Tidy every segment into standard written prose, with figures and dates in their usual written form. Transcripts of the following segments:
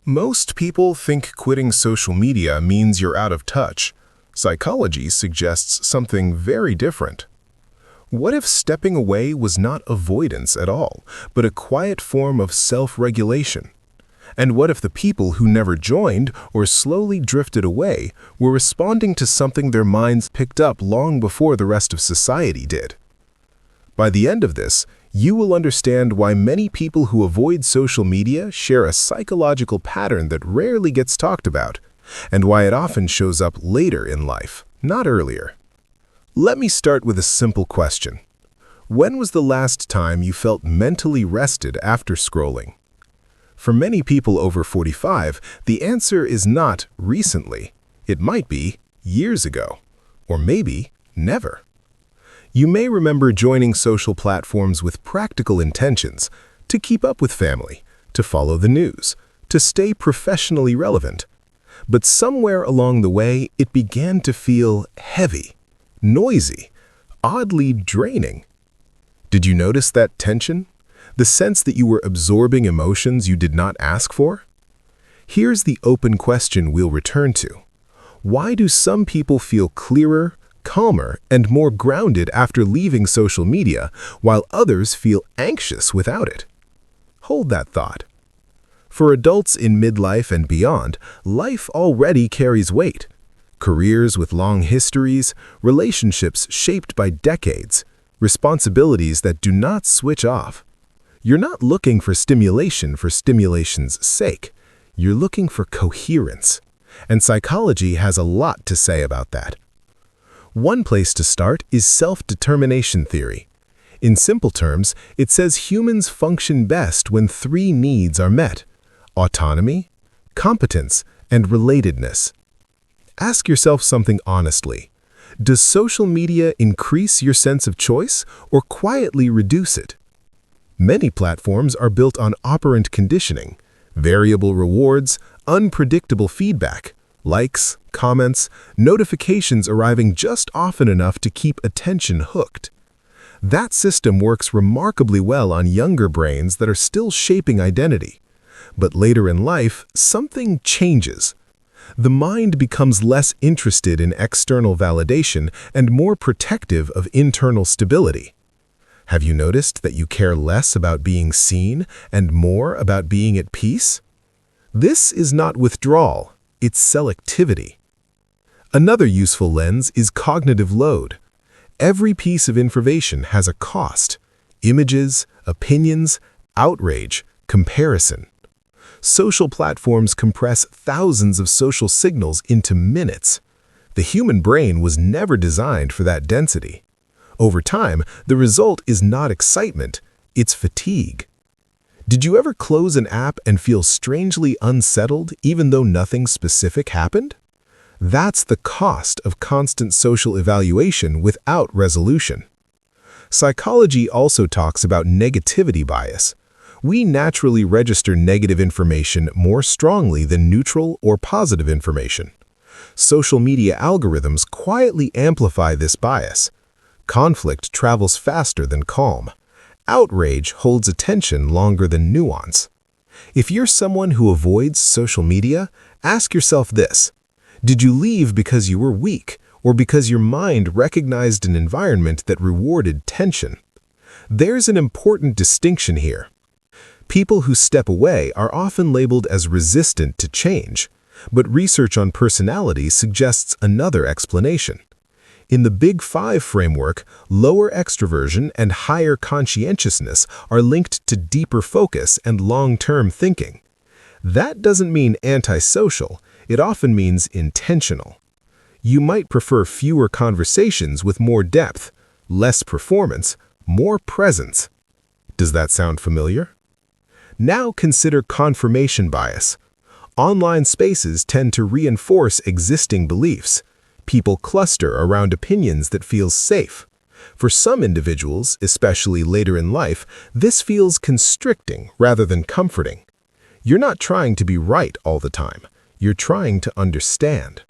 Most people think quitting social media means you're out of touch. Psychology suggests something very different. What if stepping away was not avoidance at all, but a quiet form of self-regulation? And what if the people who never joined or slowly drifted away were responding to something their minds picked up long before the rest of society did? By the end of this, you will understand why many people who avoid social media share a psychological pattern that rarely gets talked about, and why it often shows up later in life, not earlier. Let me start with a simple question. When was the last time you felt mentally rested after scrolling? For many people over 45, the answer is not recently. It might be years ago, or maybe never. You may remember joining social platforms with practical intentions, to keep up with family, to follow the news, to stay professionally relevant. But somewhere along the way, it began to feel heavy, noisy, oddly draining. Did you notice that tension? The sense that you were absorbing emotions you did not ask for? Here's the open question we'll return to. Why do some people feel clearer, calmer, and more grounded after leaving social media, while others feel anxious without it? Hold that thought. For adults in midlife and beyond, life already carries weight. Careers with long histories, relationships shaped by decades, responsibilities that do not switch off. You're not looking for stimulation for stimulation's sake. You're looking for coherence. And psychology has a lot to say about that. One place to start is self-determination theory. In simple terms, it says humans function best when three needs are met: autonomy, competence, and relatedness. Ask yourself something honestly. Does social media increase your sense of choice or quietly reduce it? Many platforms are built on operant conditioning, variable rewards, unpredictable feedback, likes, comments, notifications arriving just often enough to keep attention hooked. That system works remarkably well on younger brains that are still shaping identity. But later in life, something changes. The mind becomes less interested in external validation and more protective of internal stability. Have you noticed that you care less about being seen and more about being at peace? This is not withdrawal, it's selectivity. Another useful lens is cognitive load. Every piece of information has a cost: images, opinions, outrage, comparison. Social platforms compress thousands of social signals into minutes. The human brain was never designed for that density. Over time, the result is not excitement, it's fatigue. Did you ever close an app and feel strangely unsettled even though nothing specific happened? That's the cost of constant social evaluation without resolution. Psychology also talks about negativity bias. We naturally register negative information more strongly than neutral or positive information. Social media algorithms quietly amplify this bias. Conflict travels faster than calm. Outrage holds attention longer than nuance. If you're someone who avoids social media, ask yourself this: did you leave because you were weak, or because your mind recognized an environment that rewarded tension? There's an important distinction here. People who step away are often labeled as resistant to change, but research on personality suggests another explanation. In the Big Five framework, lower extroversion and higher conscientiousness are linked to deeper focus and long-term thinking. That doesn't mean antisocial, it often means intentional. You might prefer fewer conversations with more depth, less performance, more presence. Does that sound familiar? Now consider confirmation bias. Online spaces tend to reinforce existing beliefs. People cluster around opinions that feel safe. For some individuals, especially later in life, this feels constricting rather than comforting. You're not trying to be right all the time. You're trying to understand.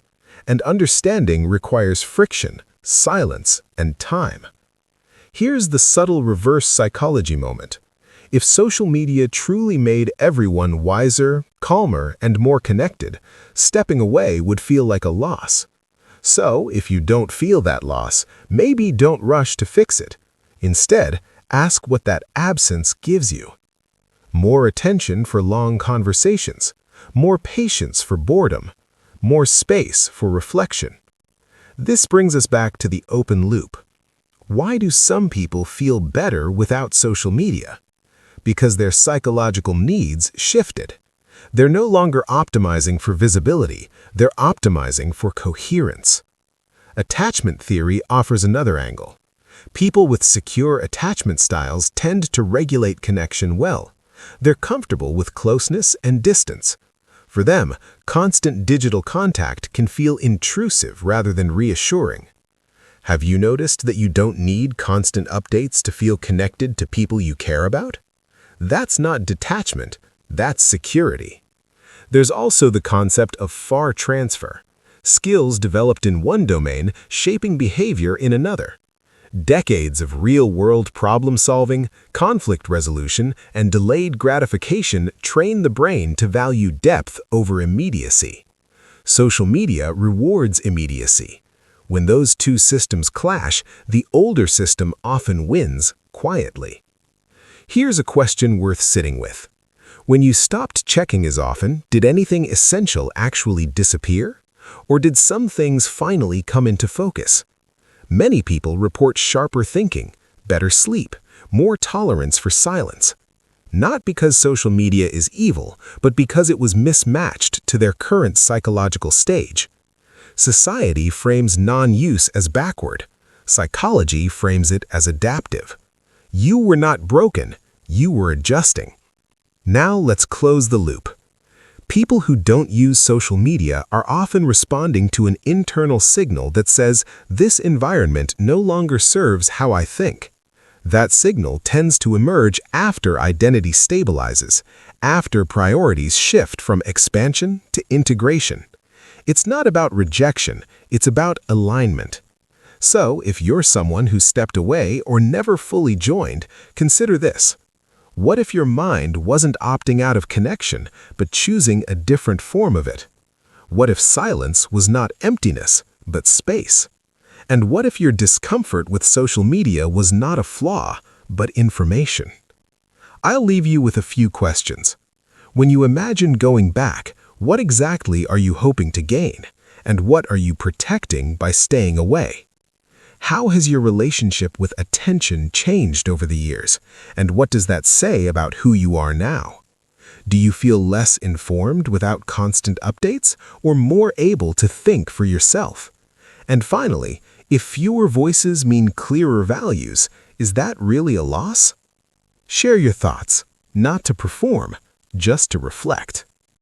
And understanding requires friction, silence, and time. Here's the subtle reverse psychology moment. If social media truly made everyone wiser, calmer, and more connected, stepping away would feel like a loss. So, if you don't feel that loss, maybe don't rush to fix it. Instead, ask what that absence gives you. More attention for long conversations, more patience for boredom, more space for reflection. This brings us back to the open loop. Why do some people feel better without social media? Because their psychological needs shifted. They're no longer optimizing for visibility, they're optimizing for coherence. Attachment theory offers another angle. People with secure attachment styles tend to regulate connection well. They're comfortable with closeness and distance. For them, constant digital contact can feel intrusive rather than reassuring. Have you noticed that you don't need constant updates to feel connected to people you care about? That's not detachment, that's security. There's also the concept of far transfer, skills developed in one domain shaping behavior in another. Decades of real-world problem-solving, conflict resolution, and delayed gratification train the brain to value depth over immediacy. Social media rewards immediacy. When those two systems clash, the older system often wins quietly. Here's a question worth sitting with. When you stopped checking as often, did anything essential actually disappear? Or did some things finally come into focus? Many people report sharper thinking, better sleep, more tolerance for silence. Not because social media is evil, but because it was mismatched to their current psychological stage. Society frames non-use as backward. Psychology frames it as adaptive. You were not broken, you were adjusting. Now let's close the loop. People who don't use social media are often responding to an internal signal that says, "This environment no longer serves how I think." That signal tends to emerge after identity stabilizes, after priorities shift from expansion to integration. It's not about rejection, it's about alignment. So, if you're someone who stepped away or never fully joined, consider this. What if your mind wasn't opting out of connection, but choosing a different form of it? What if silence was not emptiness, but space? And what if your discomfort with social media was not a flaw, but information? I'll leave you with a few questions. When you imagine going back, what exactly are you hoping to gain? And what are you protecting by staying away? How has your relationship with attention changed over the years? And what does that say about who you are now? Do you feel less informed without constant updates, or more able to think for yourself? And finally, if fewer voices mean clearer values, is that really a loss? Share your thoughts, not to perform, just to reflect.